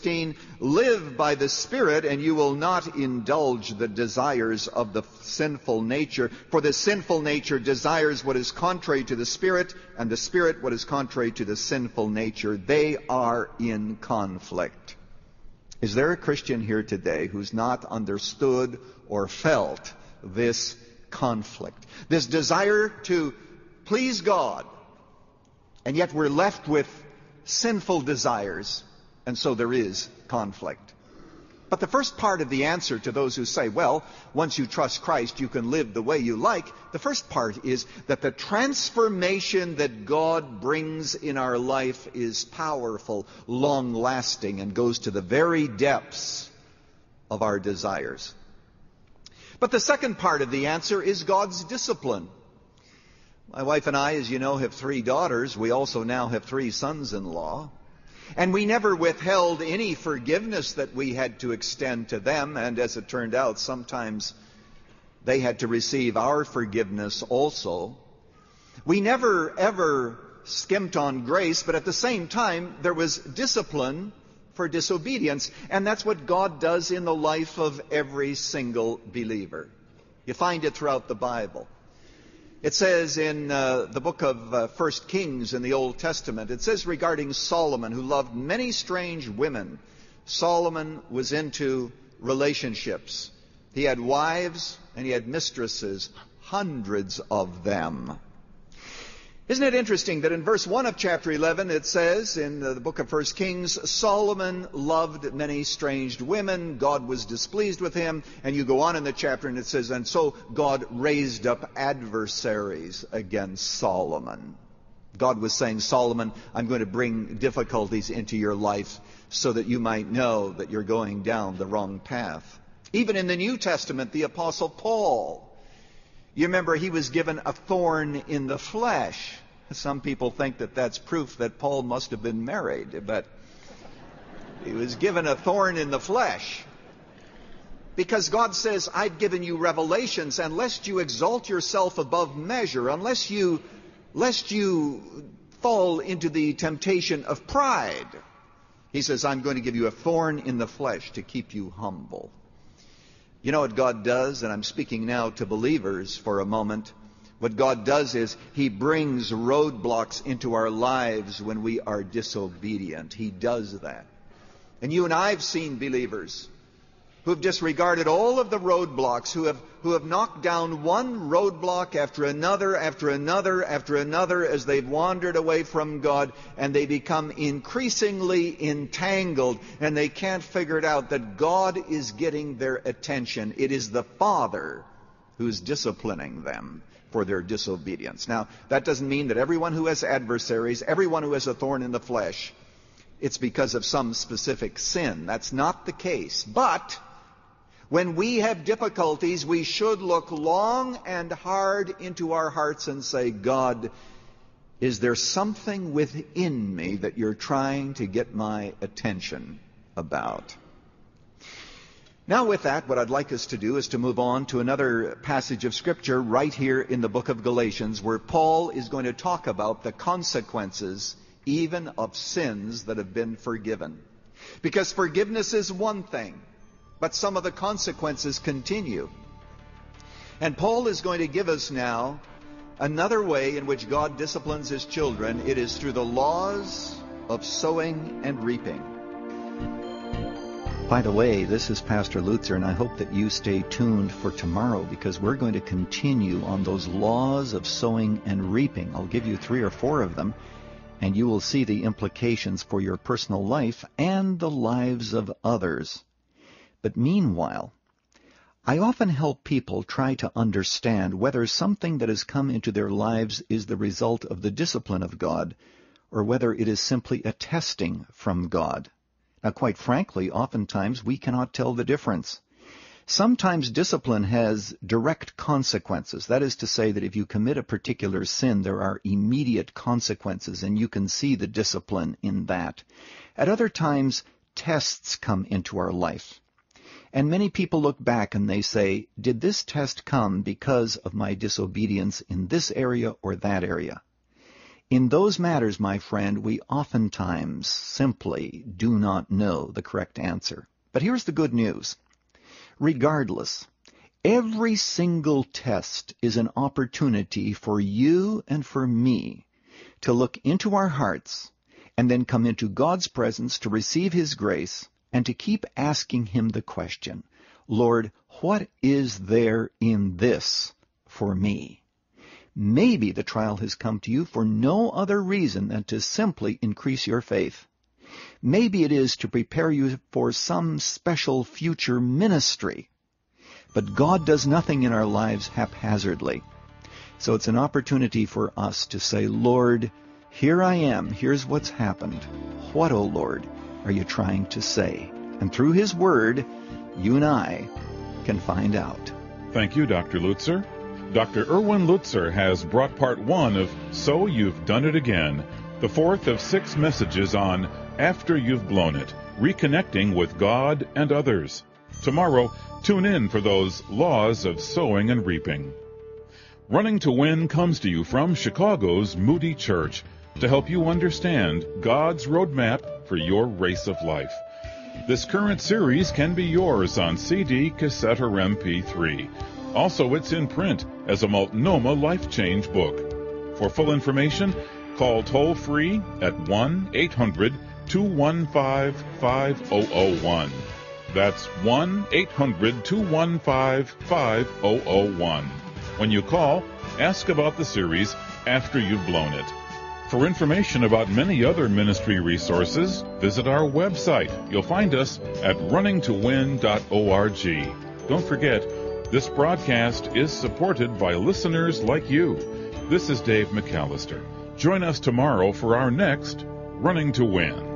16, live by the Spirit, and you will not indulge the desires of the sinful nature. For the sinful nature desires what is contrary to the Spirit, and the Spirit what is contrary to the sinful nature. They are in conflict. Is there a Christian here today who's not understood or felt this conflict? This desire to please God, and yet we're left with sinful desires, and so there is conflict. But the first part of the answer to those who say, well, once you trust Christ, you can live the way you like, the first part is that the transformation that God brings in our life is powerful, long-lasting, and goes to the very depths of our desires. But the second part of the answer is God's discipline. My wife and I, as you know, have 3 daughters. We also now have 3 sons-in-law. And we never withheld any forgiveness that we had to extend to them. And as it turned out, sometimes they had to receive our forgiveness also. We never, ever skimped on grace, but at the same time, there was discipline for disobedience. And that's what God does in the life of every single believer. You find it throughout the Bible. It says in the book of 1 Kings in the Old Testament, it says regarding Solomon, who loved many strange women. Solomon was into relationships. He had wives and he had mistresses, hundreds of them. Isn't it interesting that in verse 1 of chapter 11 it says in the book of 1 Kings, Solomon loved many strange women, God was displeased with him, and you go on in the chapter and it says, and so God raised up adversaries against Solomon. God was saying, Solomon, I'm going to bring difficulties into your life so that you might know that you're going down the wrong path. Even in the New Testament, the Apostle Paul, you remember he was given a thorn in the flesh. Some people think that that's proof that Paul must have been married, but he was given a thorn in the flesh. Because God says, I've given you revelations, and lest you exalt yourself above measure, lest you fall into the temptation of pride. He says, I'm going to give you a thorn in the flesh to keep you humble. You know what God does, and I'm speaking now to believers for a moment. What God does is He brings roadblocks into our lives when we are disobedient. He does that. And you and I have seen believers who have disregarded all of the roadblocks, who have knocked down one roadblock after another, after another, after another, as they've wandered away from God, and they become increasingly entangled, and they can't figure it out that God is getting their attention. It is the Father who's disciplining them for their disobedience. Now, that doesn't mean that everyone who has adversaries, everyone who has a thorn in the flesh, it's because of some specific sin. That's not the case. But when we have difficulties, we should look long and hard into our hearts and say, God, is there something within me that you're trying to get my attention about? Now with that, what I'd like us to do is to move on to another passage of Scripture right here in the book of Galatians, where Paul is going to talk about the consequences even of sins that have been forgiven. Because forgiveness is one thing, but some of the consequences continue. And Paul is going to give us now another way in which God disciplines His children. It is through the laws of sowing and reaping. By the way, this is Pastor Lutzer, and I hope that you stay tuned for tomorrow, because we're going to continue on those laws of sowing and reaping. I'll give you 3 or 4 of them, and you will see the implications for your personal life and the lives of others. But meanwhile, I often help people try to understand whether something that has come into their lives is the result of the discipline of God, or whether it is simply a testing from God. Now, quite frankly, oftentimes we cannot tell the difference. Sometimes discipline has direct consequences. That is to say that if you commit a particular sin, there are immediate consequences, and you can see the discipline in that. At other times, tests come into our life. And many people look back and they say, did this test come because of my disobedience in this area or that area? In those matters, my friend, we oftentimes simply do not know the correct answer. But here's the good news. Regardless, every single test is an opportunity for you and for me to look into our hearts and then come into God's presence to receive His grace and to keep asking Him the question, Lord, what is there in this for me? Maybe the trial has come to you for no other reason than to simply increase your faith. Maybe it is to prepare you for some special future ministry. But God does nothing in our lives haphazardly. So it's an opportunity for us to say, Lord, here I am. Here's what's happened. What, O Lord, are you trying to say? And through His Word, you and I can find out. Thank you, Dr. Lutzer. Dr. Erwin Lutzer has brought part 1 of So You've Done It Again, the 4th of 6 messages on After You've Blown It, Reconnecting with God and Others. Tomorrow, tune in for those laws of sowing and reaping. Running to Win comes to you from Chicago's Moody Church to help you understand God's roadmap for your race of life. This current series can be yours on CD, cassette, or MP3. Also, it's in print as a Multnomah Life Change book. For full information, call toll-free at 1-800-215-5001. That's 1-800-215-5001. When you call, ask about the series After You've Blown It. For information about many other ministry resources, visit our website. You'll find us at runningtowin.org. Don't forget, this broadcast is supported by listeners like you. This is Dave McAllister. Join us tomorrow for our next Running to Win.